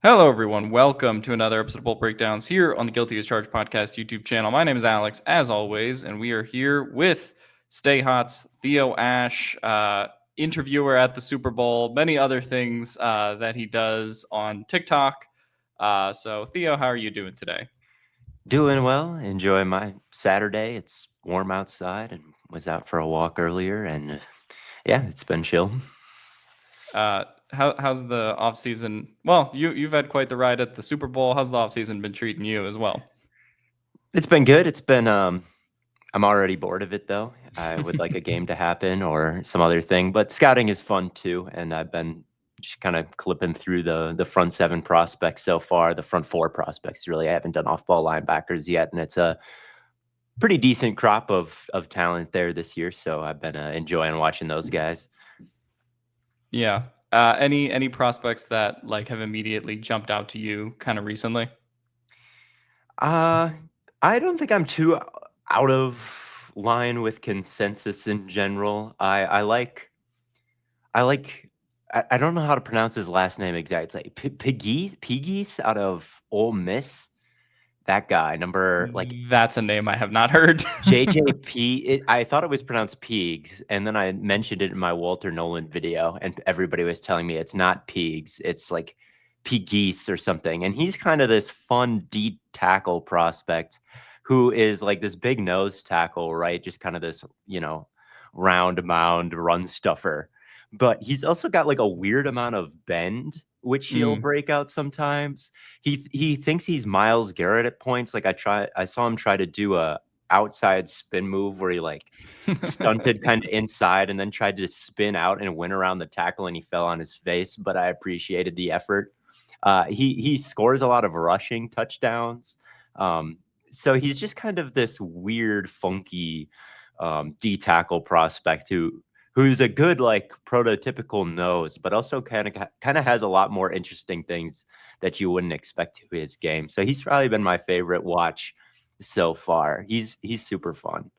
Hello, everyone. Welcome to another episode of Bolt Breakdowns here on the Guilty as Charged podcast YouTube channel. My name is Alex, as always, and we are here with Stay Hot's Theo Ash, interviewer at the Super Bowl, many other things that he does on TikTok. So, Theo, how are you doing today? Doing well. Enjoy my Saturday. It's warm outside and was out for a walk earlier and yeah, it's been chill. How's the off season? Well, you've had quite the ride at the Super Bowl. How's the off season been treating you as well? It's been good. It's been I'm already bored of it though. I would like a game to happen or some other thing, but scouting is fun too and I've been just kind of clipping through the front seven prospects so far, the front four prospects really. I haven't done off-ball linebackers yet and it's a pretty decent crop of talent there this year, so I've been enjoying watching those guys. Yeah. Any prospects that like have immediately jumped out to you kind of recently? Uh, I don't think I'm too out of line with consensus in general. I don't know how to pronounce his last name exactly. It's like Piggies out of Ole Miss. That guy, number like That's a name I have not heard. JJP. I thought it was pronounced Pigs, and then I mentioned it in my Walter Nolan video, and everybody was telling me it's not Pigs, it's like Piggies or something. And he's kind of this fun deep tackle prospect who is like this big nose tackle, right? Just kind of this, round mound run stuffer. But he's also got like a weird amount of bend, which he'll Mm. break out sometimes. He thinks he's Miles Garrett at points. Like I saw him try to do a outside spin move where he like stunted kind of inside and then tried to spin out and went around the tackle and he fell on his face. But I appreciated the effort. He scores a lot of rushing touchdowns. So he's just kind of this weird, funky D tackle prospect who's a good like prototypical nose, but also kind of has a lot more interesting things that you wouldn't expect to his game. So he's probably been my favorite watch so far. He's super fun.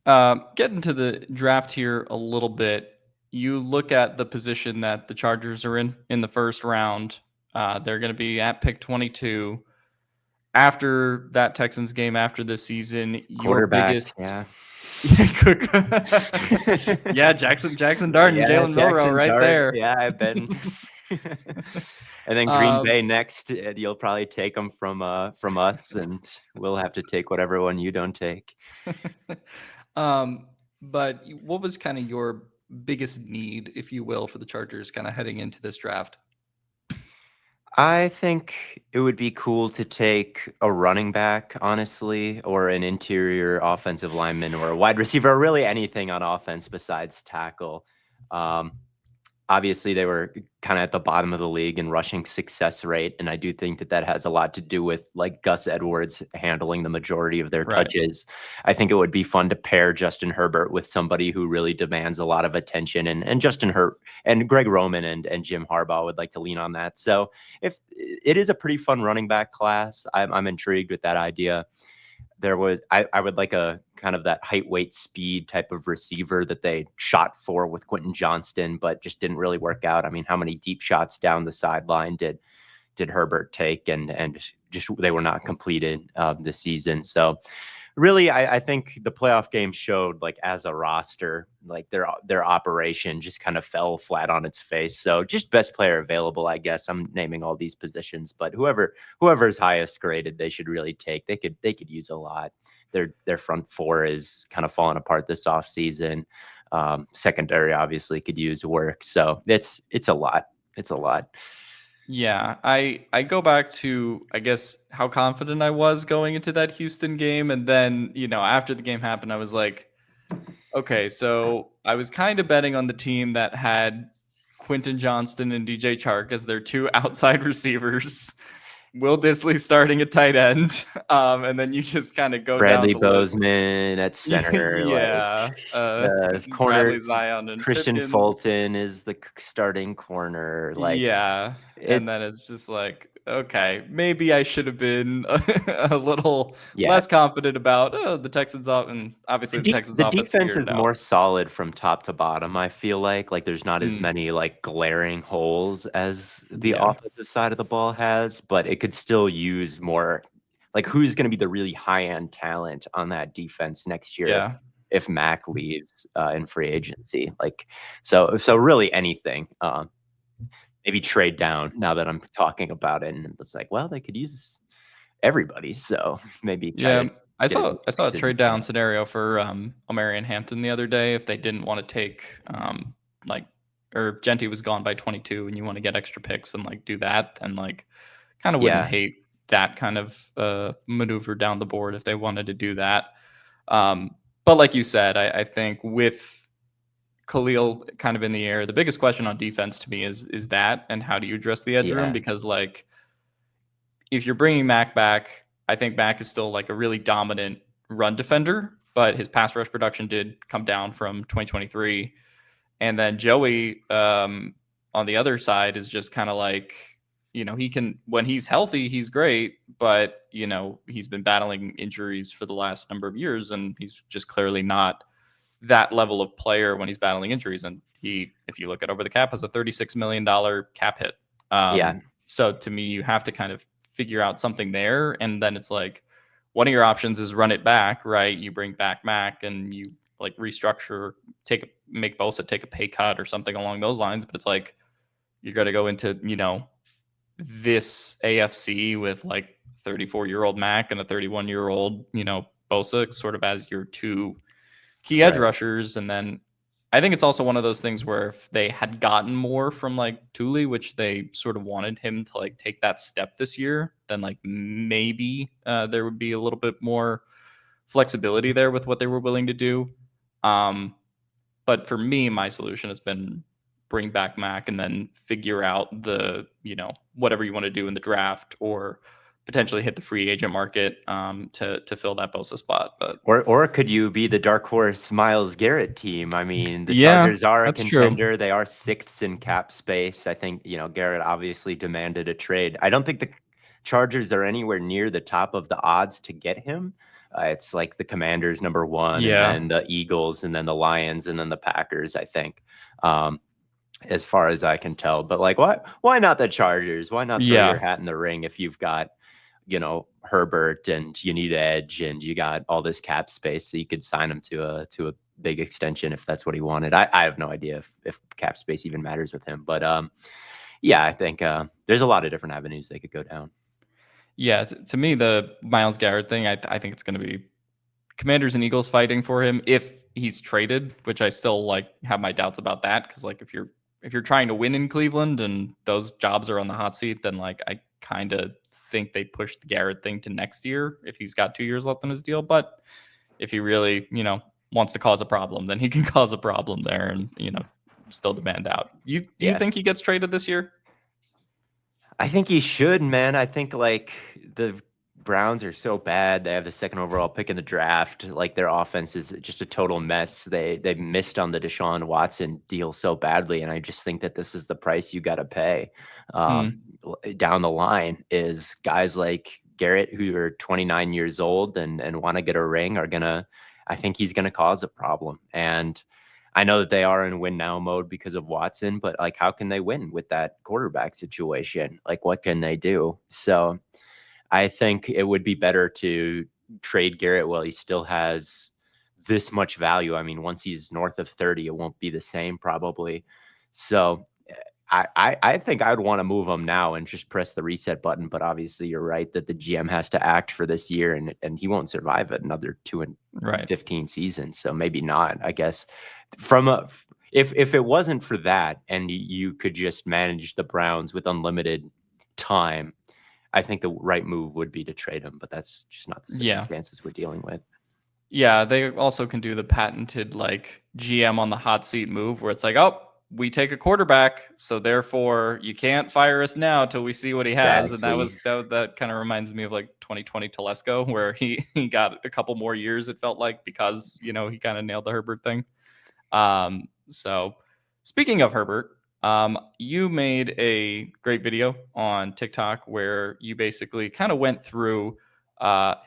Getting to the draft here a little bit, you look at the position that the Chargers are in the first round. They're going to be at pick 22. After that Texans game, after this season, your Quarterback, biggest yeah. yeah, Jackson Dart and Yeah, Jalen Milrow Jackson right Dart. there. Yeah, I've been. And then Green um, Bay next. You'll probably take them from us, and we'll have to take whatever one you don't take. um, but what was kind of your biggest need, if you will, for the Chargers kind of heading into this draft? I think it would be cool to take a running back, honestly, or an interior offensive lineman or a wide receiver, or really anything on offense besides tackle. Um, Obviously, they were kind of at the bottom of the league in rushing success rate, and I do think that that has a lot to do with like Gus Edwards handling the majority of their Right. touches. I think it would be fun to pair Justin Herbert with somebody who really demands a lot of attention, and Justin Herbert and Greg Roman and Jim Harbaugh would like to lean on that. So if it is a pretty fun running back class, I'm intrigued with that idea. I would like a kind of that height, weight, speed type of receiver that they shot for with Quentin Johnston, but just didn't really work out. I mean, how many deep shots down the sideline did Herbert take, and just they were not completed this season. So really, I think the playoff game showed like as a roster, like their operation just kind of fell flat on its face. So just best player available, I guess. I'm naming all these positions, but whoever's highest graded, they should really take. They could use a lot. Their front four is kind of falling apart this offseason. Secondary obviously could use work. So it's a lot. It's a lot. Yeah, I go back to I guess how confident I was going into that Houston game, and then after the game happened, I was like, okay, so I was kind of betting on the team that had Quentin Johnston and DJ Chark as their two outside receivers. Will Disley starting at tight end, and then you just kind of go down Bradley the list. Bozeman at center, like Yeah, the Bradley corners. Zion and Christian Pipkins. Fulton is the starting corner. Like Yeah, and it, then it's just like, okay, maybe I should have been a little Yeah. less confident about the Texans off, and obviously the Texans The offense defense figured is it out. more solid from top to bottom, I feel like there's not as Mm, many, like, glaring holes as the yeah, offensive side of the ball has, but it could still use more like, who's gonna be the really high-end talent on that defense next year yeah, if Mac leaves, in free agency? Like, so really anything, maybe trade down now that I'm talking about it, and it's like, well, they could use everybody, so maybe try yeah. to I get as saw many I saw a picks as you trade down can. scenario for Omarion Hampton the other day if they didn't want to take like or Genty was gone by 22 and you want to get extra picks and like do that, then like kind of wouldn't Yeah, hate that kind of maneuver down the board if they wanted to do that. But like you said, I think with Khalil kind of in the air, the biggest question on defense to me is that and how do you address the edge room? yeah, Because like if you're bringing Mac back, I think Mac is still like a really dominant run defender, but his pass rush production did come down from 2023. And then Joey on the other side is just kind of like, he can, when he's healthy, he's great, but, he's been battling injuries for the last number of years and he's just clearly not that level of player when he's battling injuries. And he, if you look at over the cap, has a $36 million cap hit. yeah, So to me, you have to kind of figure out something there. And then it's like, one of your options is run it back, right? You bring back Mac and you like restructure, make Bosa take a pay cut or something along those lines. But it's like, you're going to go into, this AFC with like 34-year-old Mac and a 31-year-old, Bosa sort of as your two key edge right. rushers. And then I think it's also one of those things where if they had gotten more from like Thule, which they sort of wanted him to like take that step this year, then like maybe there would be a little bit more flexibility there with what they were willing to do. Um, but for me, my solution has been bring back Mac and then figure out the, whatever you want to do in the draft or potentially hit the free agent market to fill that Bosa spot. But Or could you be the dark horse Miles Garrett team? I mean, the yeah, Chargers are a that's true. contender. They are sixths in cap space. I think, Garrett obviously demanded a trade. I don't think the Chargers are anywhere near the top of the odds to get him. It's like the Commanders number one, and Yeah. then the Eagles, and then the Lions, and then the Packers, I think. Um, as far as I can tell. But like, why not the Chargers? Why not throw your Yeah. hat in the ring if you've got, Herbert, and you need edge, and you got all this cap space, so you could sign him to a big extension if that's what he wanted. I have no idea if cap space even matters with him, but yeah, I think there's a lot of different avenues they could go down. Yeah. To me, the Miles Garrett thing, I think it's going to be Commanders and Eagles fighting for him if he's traded, which I still like have my doubts about that because like if you're trying to win in Cleveland and those jobs are on the hot seat, then like I kind of think they push the Garrett thing to next year if he's got 2 years left on his deal. But if he really wants to cause a problem, then he can cause a problem there and still demand out. Do you Yeah, think he gets traded this year? I think he should, man. I think like the Browns are so bad. They have the second overall pick in the draft. Like their offense is just a total mess. They missed on the Deshaun Watson deal so badly, and I just think that this is the price you got to pay. Mm, Down the line is guys like Garrett, who are 29 years old and want to get a ring, are gonna. I think he's gonna cause a problem, and I know that they are in win now mode because of Watson, but like, how can they win with that quarterback situation? Like, what can they do? So I think it would be better to trade Garrett while he still has this much value. I mean, once he's north of 30, it won't be the same probably. So I think I would want to move him now and just press the reset button. But obviously, you're right that the GM has to act for this year, and he won't survive another 2 and right. 15 seasons. So maybe not. I guess from a if it wasn't for that, and you could just manage the Browns with unlimited time, I think the right move would be to trade him. But that's just not the Yeah. circumstances we're dealing with. Yeah, they also can do the patented like GM on the hot seat move where it's like, oh, we take a quarterback, so therefore you can't fire us now till we see what he has. And that Exactly. was that kind of reminds me of like 2020 Telesco, where he got a couple more years, it felt like, because he kind of nailed the Herbert thing. So speaking of Herbert, You made a great video on TikTok where you basically kind of went through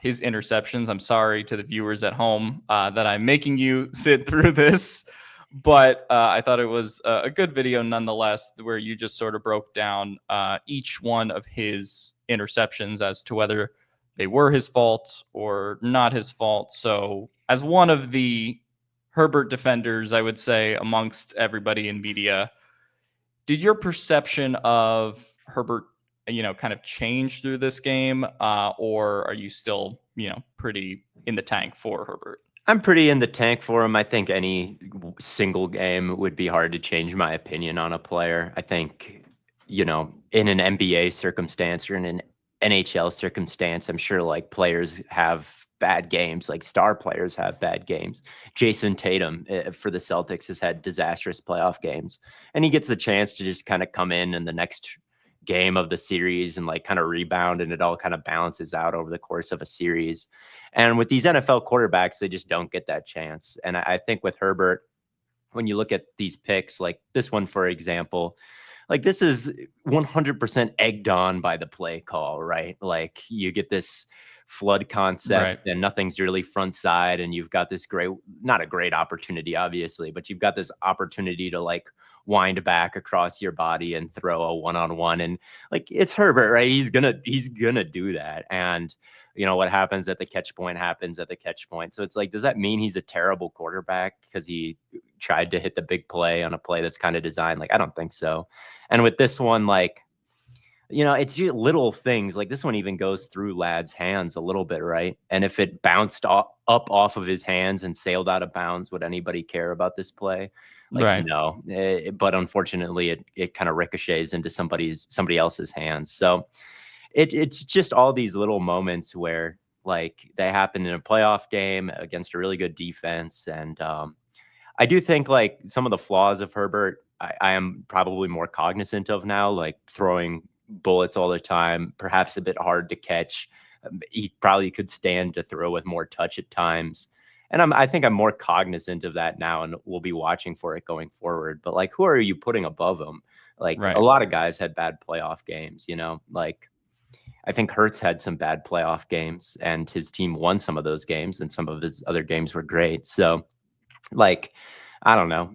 his interceptions. I'm sorry to the viewers at home that I'm making you sit through this, but I thought it was a good video nonetheless, where you just sort of broke down each one of his interceptions as to whether they were his fault or not his fault. So, as one of the Herbert defenders, I would say, amongst everybody in media, did your perception of Herbert, kind of change through this game, or are you still, pretty in the tank for Herbert? I'm pretty in the tank for him. I think any single game would be hard to change my opinion on a player. I think, in an NBA circumstance or in an NHL circumstance, I'm sure like players have bad games, like star players have bad games. Jason Tatum for the Celtics has had disastrous playoff games, and he gets the chance to just kind of come in the next game of the series and like kind of rebound, and it all kind of balances out over the course of a series. And with these NFL quarterbacks, they just don't get that chance. And I think with Herbert, when you look at these picks, like this one, for example, like this is 100% egged on by the play call, right? Like you get this flood concept Right. and nothing's really front side. And you've got this great, not a great opportunity, obviously, but you've got this opportunity to like wind back across your body and throw a one-on-one. And like, it's Herbert, right? He's gonna do that. And what happens at the catch point happens at the catch point. So it's like, does that mean he's a terrible quarterback because he tried to hit the big play on a play that's kind of designed? Like, I don't think so. And with this one, like, it's just little things. Like this one even goes through Ladd's hands a little bit, right? And if it bounced up off of his hands and sailed out of bounds, would anybody care about this play? Like, Right. no. But unfortunately, it kind of ricochets into somebody else's hands. So it's just all these little moments where like they happen in a playoff game against a really good defense. And I do think like some of the flaws of Herbert, I am probably more cognizant of now, like throwing bullets all the time, perhaps a bit hard to catch. He probably could stand to throw with more touch at times. And I think I'm more cognizant of that now, and we'll be watching for it going forward. But like, who are you putting above him? Like a Right. lot of guys had bad playoff games, like I think Hurts had some bad playoff games, and his team won some of those games, and some of his other games were great. So, like, I don't know.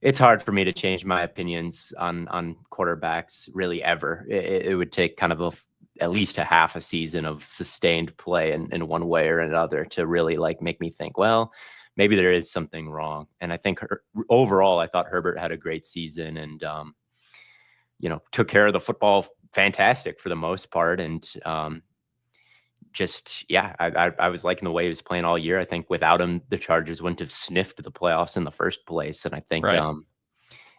It's hard for me to change my opinions on quarterbacks really ever. It would take kind of at least a half a season of sustained play in one way or another to really like make me think, well, maybe there is something wrong. And I think overall, I thought Herbert had a great season and took care of the football fantastic for the most part. And just, yeah, I was liking the way he was playing all year. I think without him, the Chargers wouldn't have sniffed the playoffs in the first place. And I think, Right.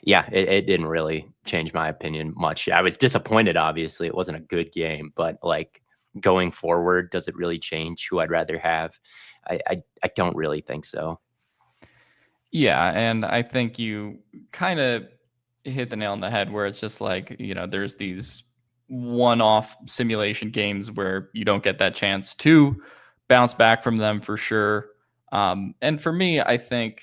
yeah, it didn't really change my opinion much. I was disappointed, obviously. It wasn't a good game, but like going forward, does it really change who I'd rather have? I don't really think so. Yeah, and I think you kind of hit the nail on the head where it's just like, there's these one-off simulation games where you don't get that chance to bounce back from them for sure. And for me, I think,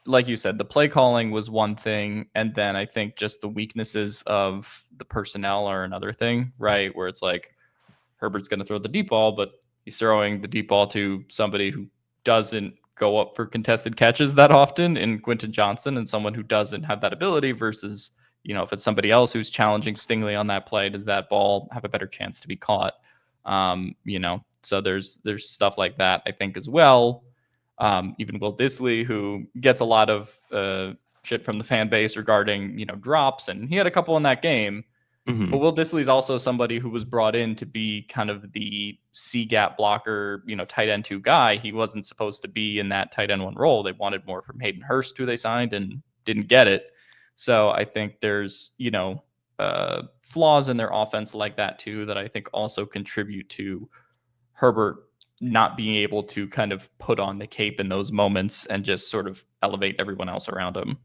like you said, the play calling was one thing, and then I think just the weaknesses of the personnel are another thing, right? Where it's like Herbert's going to throw the deep ball, but he's throwing the deep ball to somebody who doesn't go up for contested catches that often in Quentin Johnson, and someone who doesn't have that ability versus, if it's somebody else who's challenging Stingley on that play, does that ball have a better chance to be caught? So there's stuff like that, I think, as well. Even Will Disley, who gets a lot of shit from the fan base regarding, drops, and he had a couple in that game. But Hmm. Will Disley is also somebody who was brought in to be kind of the C gap blocker, tight end two guy. He wasn't supposed to be in that tight end one role. They wanted more from Hayden Hurst, who they signed and didn't get it. So I think there's, flaws in their offense like that too, that I think also contribute to Herbert not being able to kind of put on the cape in those moments and just sort of elevate everyone else around him.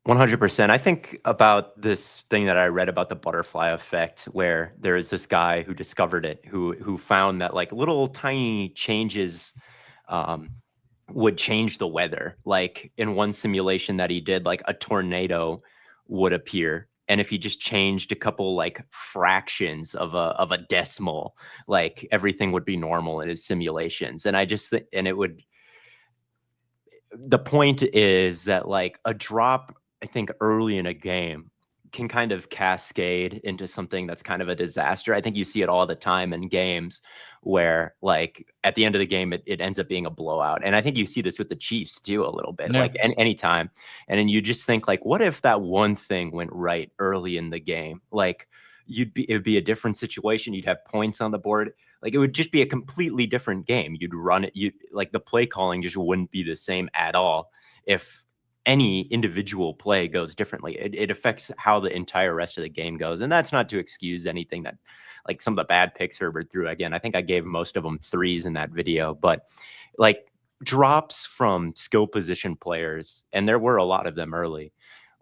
100%. I think about this thing that I read about the butterfly effect, where there is this guy who discovered it, who found that like little tiny changes um, would change the weather. Like in one simulation that he did, like a tornado would appear. And if you just changed a couple like fractions of a decimal, like everything would be normal in his simulations. And I just think, and it would, the point is that like a drop, I think early in a game can kind of cascade into something that's kind of a disaster. I think you see it all the time in games where like at the end of the game, it ends up being a blowout. And I think you see this with the Chiefs too, a little bit, Yeah. like anytime. And then you just think like, what if that one thing went right early in the game? Like it would be a different situation. You'd have points on the board. Like it would just be a completely different game. You'd run it. You like the play calling just wouldn't be the same at all if any individual play goes differently. It affects how the entire rest of the game goes. And that's not to excuse anything that like some of the bad picks Herbert threw. Again, I think I gave most of them threes in that video, but like drops from skill position players, and there were a lot of them early,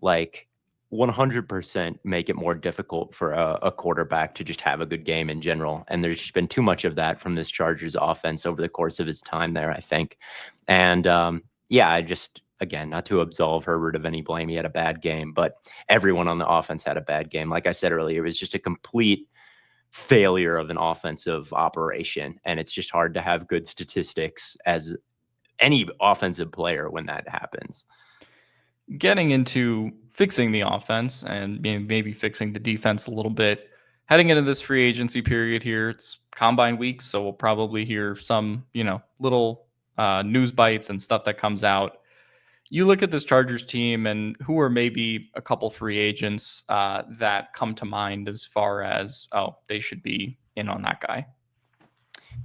like 100% make it more difficult for a quarterback to just have a good game in general. And there's just been too much of that from this Chargers offense over the course of his time there, I think. And yeah, I just, again, not to absolve Herbert of any blame. He had a bad game, but everyone on the offense had a bad game. Like I said earlier, it was just a complete failure of an offensive operation. And it's just hard to have good statistics as any offensive player when that happens. Getting into fixing the offense and maybe fixing the defense a little bit. Heading into this free agency period here, it's combine week, so we'll probably hear some, little news bites and stuff that comes out. You look at this Chargers team, and who are maybe a couple free agents that come to mind as far as, oh, they should be in on that guy?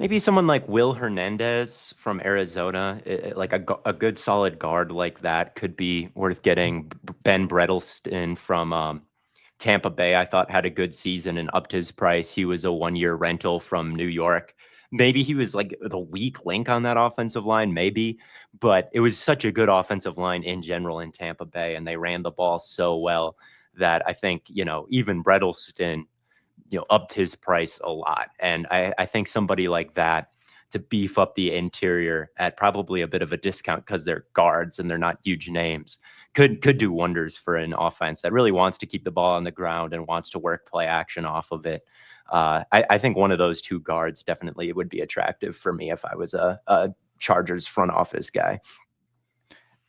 Maybe someone like Will Hernandez from Arizona, like a good solid guard like that could be worth getting. Ben Bredelston from Tampa Bay, I thought had a good season and upped his price. He was a 1-year rental from New York. Maybe he was like the weak link on that offensive line, maybe, but it was such a good offensive line in general in Tampa Bay, and they ran the ball so well that I think, even Bredelston, upped his price a lot. And I think somebody like that to beef up the interior at probably a bit of a discount because they're guards and they're not huge names could do wonders for an offense that really wants to keep the ball on the ground and wants to work play action off of it. I think one of those two guards definitely would be attractive for me if I was a Chargers front office guy.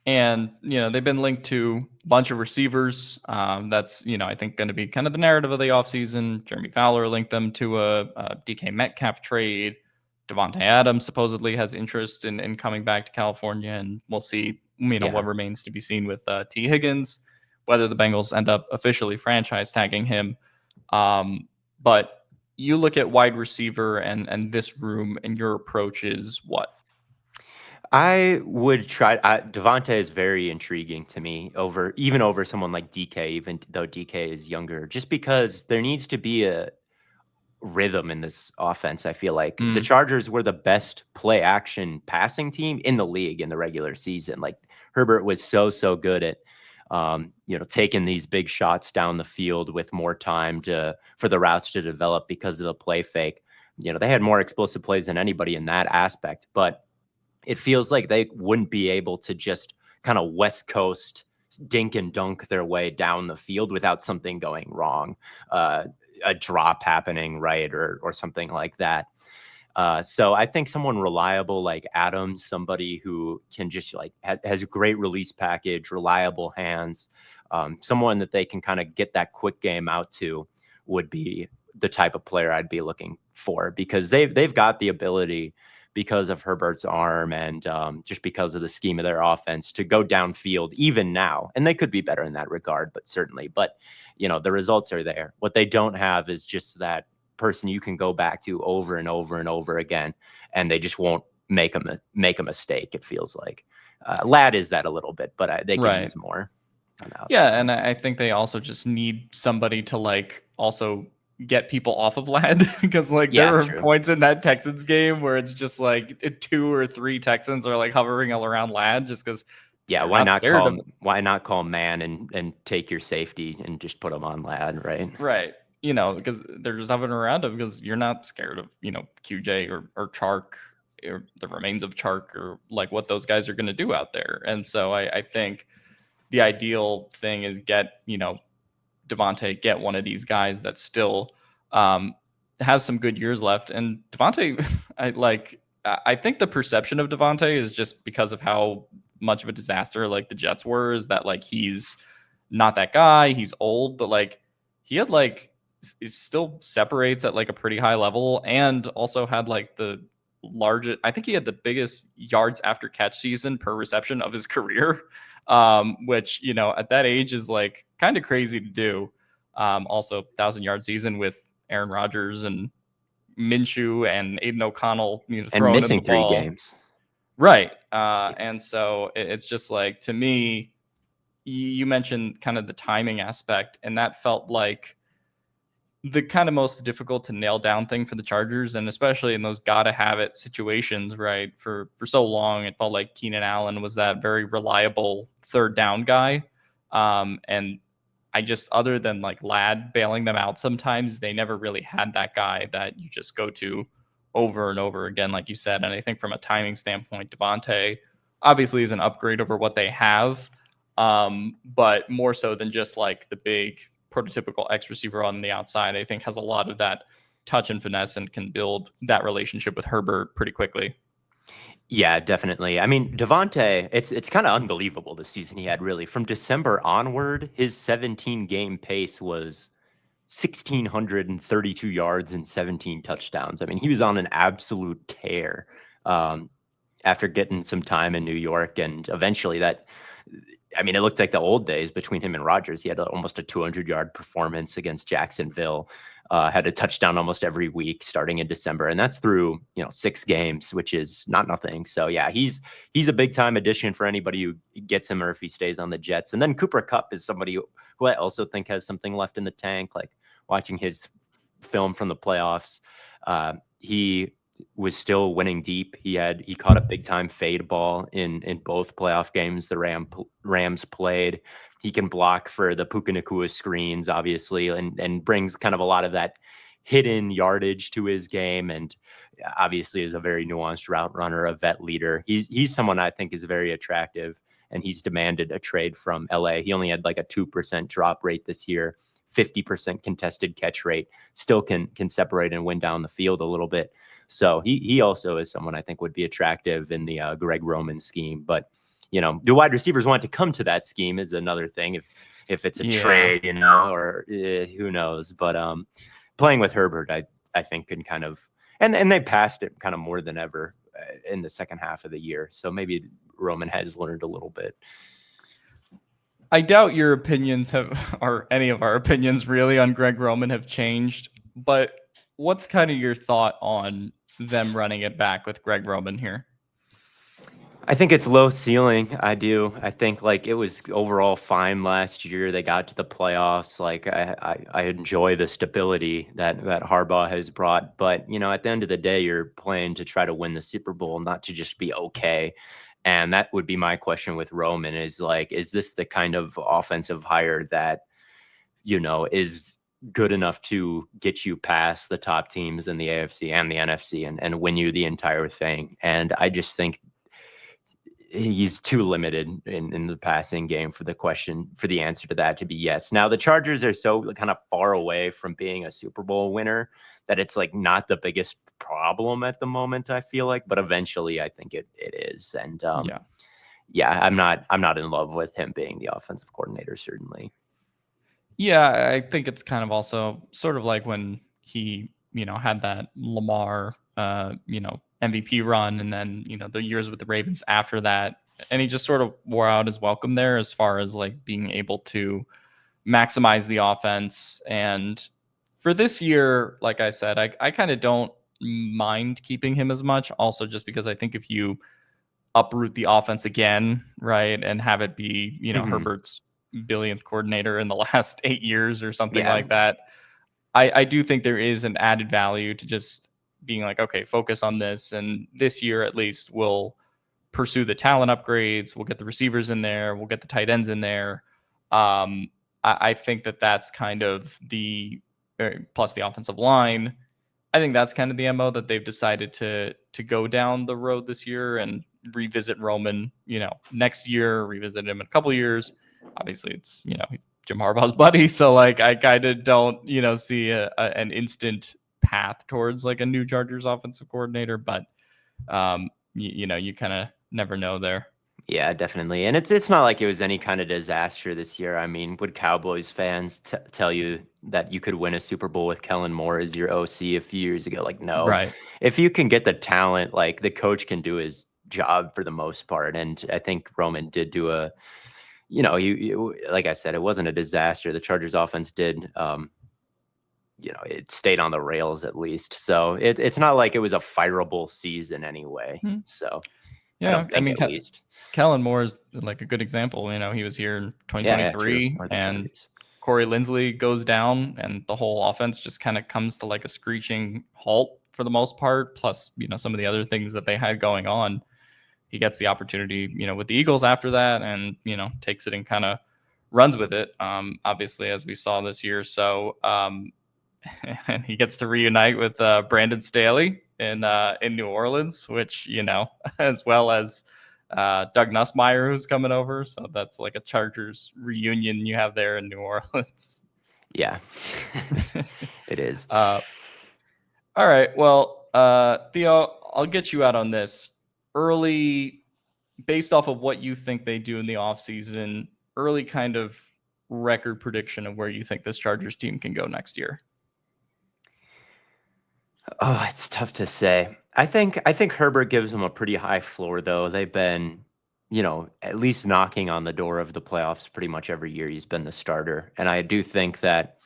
And, they've been linked to a bunch of receivers. That's, I think going to be kind of the narrative of the offseason. Jeremy Fowler linked them to a DK Metcalf trade. Davante Adams supposedly has interest in coming back to California. And we'll see, what remains to be seen with T. Higgins, whether the Bengals end up officially franchise tagging him. But you look at wide receiver and this room, and your approach is what? I would try. Davante is very intriguing to me over someone like DK, even though DK is younger, just because there needs to be a rhythm in this offense. I feel like the Chargers were the best play action passing team in the league in the regular season. Like Herbert was so good at taking these big shots down the field with more time for the routes to develop because of the play fake. They had more explosive plays than anybody in that aspect, but it feels like they wouldn't be able to just kind of West Coast dink and dunk their way down the field without something going wrong, a drop happening, right, or something like that. So I think someone reliable like Adams, somebody who can just like has a great release package, reliable hands, someone that they can kind of get that quick game out to would be the type of player I'd be looking for, because they've got the ability, because of Herbert's arm and just because of the scheme of their offense, to go downfield even now. And they could be better in that regard, but certainly. But, the results are there. What they don't have is just that person you can go back to over and over and over again, and they just won't make a mistake, it feels like. Ladd is that a little bit, but they could Right. use more. Yeah, and I think they also just need somebody to also get people off of Ladd because there are True. points in that Texans game where it's just 2 or 3 Texans are hovering around Ladd just because they're Why not not scared of call man and take your safety and just put him on Ladd, right? right. Because they're just hovering around him because you're not scared of QJ or Chark or the remains of Chark or what those guys are going to do out there. And so I think the ideal thing is get, Davante, get one of these guys that still has some good years left. And Davante, I think the perception of Davante is just because of how much of a disaster like the Jets were, is that like he's not that guy. He's old, but like he had like still separates at like a pretty high level, and also had like the largest. I think he had the biggest yards after catch season per reception of his career, which at that age is like kind of crazy to do. Also, 1,000 yard season with Aaron Rodgers and Minshew and Aiden O'Connell, And throwing in missing the 3 games. ball. Right. And so it's just like, to me, you mentioned kind of the timing aspect, and that felt like the kind of most difficult to nail down thing for the Chargers, and especially in those gotta have it situations, right? For so long, it felt like Keenan Allen was that very reliable third down guy. And I just, other than like Ladd bailing them out sometimes, they never really had that guy that you just go to over and over again, like you said. And I think from a timing standpoint, Davante obviously is an upgrade over what they have, but more so than just like the big prototypical X receiver on the outside. I think has a lot of that touch and finesse and can build that relationship with Herbert pretty quickly. Yeah, definitely. I mean, Davante, it's kind of unbelievable the season he had, really. From December onward, his 17-game pace was 1,632 yards and 17 touchdowns. I mean, he was on an absolute tear um, after getting some time in New York. And eventually it looked like the old days between him and Rodgers. He had almost a 200-yard performance against Jacksonville. Had a touchdown almost every week starting in December, and that's through 6 games, which is not nothing. So yeah, he's a big time addition for anybody who gets him or if he stays on the Jets. And then Cooper Kupp is somebody who I also think has something left in the tank. Like watching his film from the playoffs, he was still winning deep. He caught a big time fade ball in both playoff games the Rams played. He can block for the Puka Nacua screens, obviously, and brings kind of a lot of that hidden yardage to his game. And obviously is a very nuanced route runner, a vet leader. He's someone I think is very attractive, and he's demanded a trade from LA. He only had like a 2% drop rate this year, 50% contested catch rate, still can separate and win down the field a little bit. So he also is someone I think would be attractive in the Greg Roman scheme. But do wide receivers want to come to that scheme is another thing. If it's a trade, or who knows. But playing with Herbert, I think can kind of, and they passed it kind of more than ever in the second half of the year. So maybe Roman has learned a little bit. I doubt your opinions or any of our opinions really on Greg Roman have changed. But what's kind of your thought on them running it back with Greg Roman here? I think it's low ceiling. I do. I think like it was overall fine last year. They got to the playoffs. Like I enjoy the stability that Harbaugh has brought. But at the end of the day, you're playing to try to win the Super Bowl, not to just be okay. And that would be my question with Roman is like, is this the kind of offensive hire that is good enough to get you past the top teams in the AFC and the NFC and win you the entire thing? And I just think he's too limited in the passing game for the answer to that to be yes. Now the Chargers are so kind of far away from being a Super Bowl winner that it's like not the biggest problem at the moment, I feel like, but eventually I think it is. And I'm not in love with him being the offensive coordinator, certainly. Yeah, I think it's kind of also sort of like when he, had that Lamar, MVP run, and then, the years with the Ravens after that. And he just sort of wore out his welcome there as far as like being able to maximize the offense. And for this year, like I said, I kind of don't mind keeping him as much. Also, just because I think if you uproot the offense again, right, and have it be, Herbert's billionth coordinator in the last 8 years or something like that, I do think there is an added value to just being like, okay, focus on this. And this year, at least, we'll pursue the talent upgrades. We'll get the receivers in there. We'll get the tight ends in there. I think that's kind of plus the offensive line. I think that's kind of the MO that they've decided to go down the road this year and revisit Roman, next year, revisit him in a couple years. obviously it's, he's Jim Harbaugh's buddy. So like, I kind of don't, see an instant path towards like a new Chargers offensive coordinator, but you kind of never know there. Yeah, definitely. And it's not like it was any kind of disaster this year. I mean, would Cowboys fans tell you that you could win a Super Bowl with Kellen Moore as your OC a few years ago? Like, no. Right. If you can get the talent, like the coach can do his job for the most part. And I think Roman did do you like I said, it wasn't a disaster. The Chargers offense did, it stayed on the rails at least. So it's not like it was a fireable season anyway. So yeah, I don't think at least. Kellen Moore is like a good example. He was here in 2023, and Corey Linsley goes down, and the whole offense just kind of comes to like a screeching halt for the most part. Plus, some of the other things that they had going on. He gets the opportunity, with the Eagles after that, and takes it and kind of runs with it. Obviously, as we saw this year. So, and he gets to reunite with Brandon Staley in New Orleans, which as well as Doug Nussmeier, who's coming over. So that's like a Chargers reunion you have there in New Orleans. Yeah, it is. All right. Well, Theo, I'll get you out on this early, based off of what you think they do in the offseason, early kind of record prediction of where you think this Chargers team can go next year. Oh, it's tough to say. I think Herbert gives them a pretty high floor, though. They've been, at least knocking on the door of the playoffs pretty much every year he's been the starter. And I do think that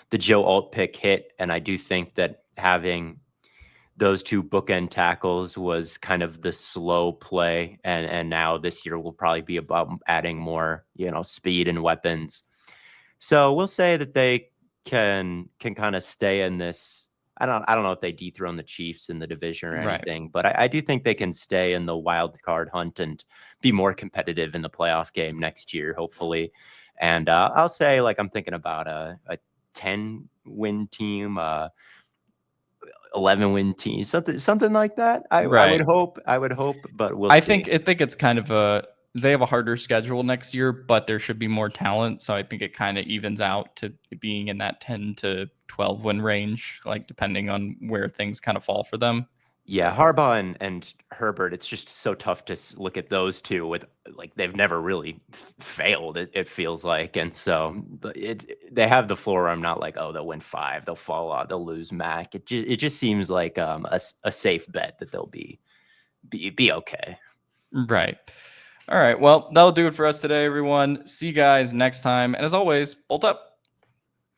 the Joe Alt pick hit, and I do think that having those two bookend tackles was kind of the slow play. And now this year will probably be about adding more, speed and weapons. So we'll say that they can kind of stay in this. I don't know if they dethrone the Chiefs in the division or anything, but I do think they can stay in the wild card hunt and be more competitive in the playoff game next year, hopefully. And I'll say, like, I'm thinking about a 10-win team, 11-win team, something like that. I would hope, but we'll see. I think it's kind of they have a harder schedule next year, but there should be more talent. So I think it kind of evens out to being in that 10 to 12 win range, like depending on where things kind of fall for them. Yeah, Harbaugh and Herbert, it's just so tough to look at those two with, like, they've never really failed, it feels like. And so they have the floor. I'm not like, oh, they'll win 5, they'll fall out, they'll lose Mac. It just seems like a safe bet that they'll be okay. Right. All right. Well, that'll do it for us today, everyone. See you guys next time. And as always, bolt up.